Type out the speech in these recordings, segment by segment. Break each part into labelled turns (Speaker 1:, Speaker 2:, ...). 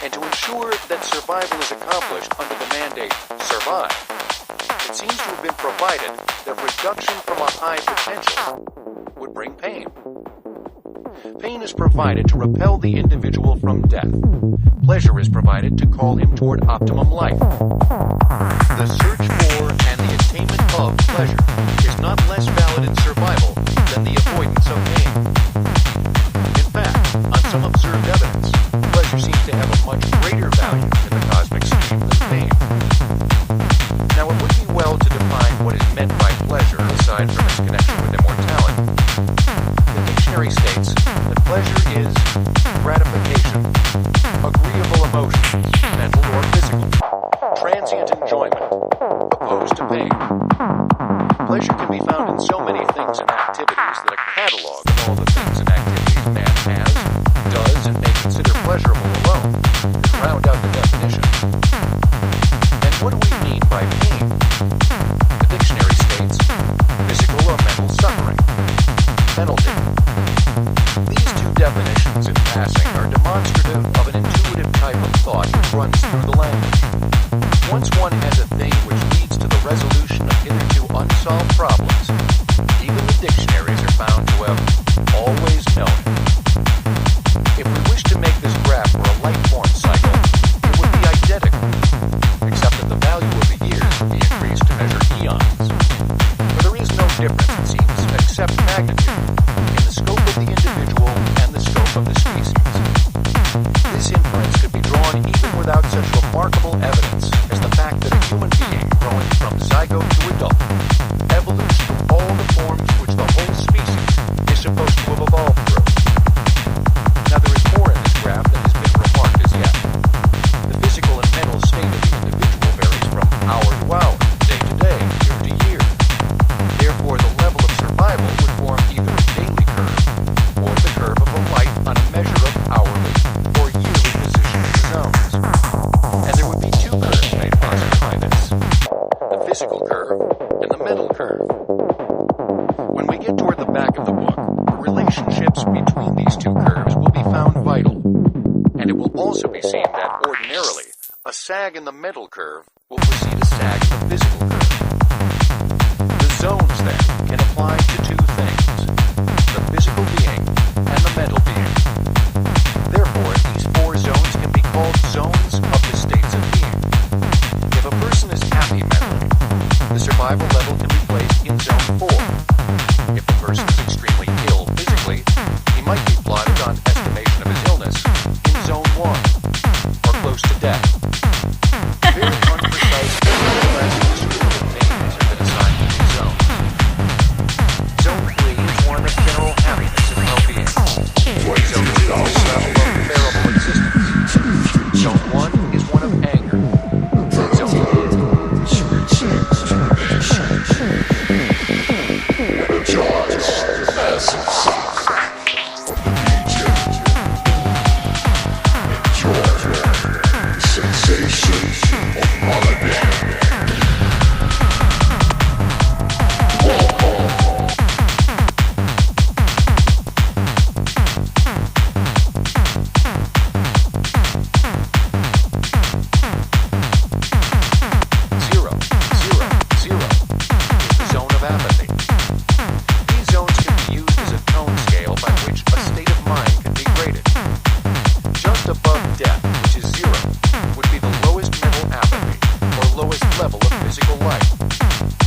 Speaker 1: And to ensure that survival is accomplished under the mandate survive, it seems to have been provided that reduction from a high potential would bring pain. Pain is provided to repel the individual from death. Pleasure is provided to call him toward optimum life. The search for and the attainment of pleasure is not less valid in survival than the avoidance of pain. In fact, on some observed evidence, pleasure seems to have a much greater value in the cosmic scheme than pain. Now, it would be well to define what is meant by pleasure aside from its connection with immortality. The dictionary states that pleasure is gratification, agreeable emotions, mental or physical, transient enjoyment, opposed to pain. Pleasure can be found in so many things and activities that a catalog of all the things and activities man has, does, and may consider pleasurable alone could round out the definition. And what do we mean by pain? The dictionary states physical or mental suffering, penalty. These two definitions in passing are demonstrative of an intuitive type of thought which runs through the language. Once one has a thing which leads to the resolution of hitherto unsolved problems, even the dictionaries are found to have always known it. If we wish to make this graph for a life-form cycle, it would be identical, except that the value of the years would be increased to measure eons. For there is no difference, it seems, except magnitude, in the scope of the individual and the scope of the species. This inference could be drawn even without such remarkable evidence as the fact that a human being growing from zygote to adult evolves through all the forms which the whole species is supposed to have evolved through. Now, there is more in this graph than has been remarked as yet. The physical and mental state of the individual varies from hour to hour, day to day, year to year. Therefore, the level of survival would form either a daily curve or the curve of a life on a measure of hourly or yearly positioning zones. And there would be two curves made possible by this: the physical curve and the mental curve. When we get toward the back of the book, the relationships between these two curves will be found vital. And it will also be seen that, ordinarily, a sag in the mental curve will precede a sag in the physical curve. The zones, then, can apply to two things: the physical being and the mental being. Therefore, these four zones can be called zones of the states of being. If a person is happy mentally, the survival level can be placed in zone 4. If the person is extremely ill physically, he might be plotted on estimation of his illness in zone 1, or close to death. Very unprecise descriptive names have been assigned to these zones. Zone 3 is one of general happiness and well-being. Zone 2 is a level of bearable existence. Zone 1 is one of anger. level of physical life,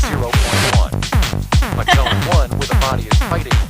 Speaker 1: 0.1. But zone 1, where the body is fighting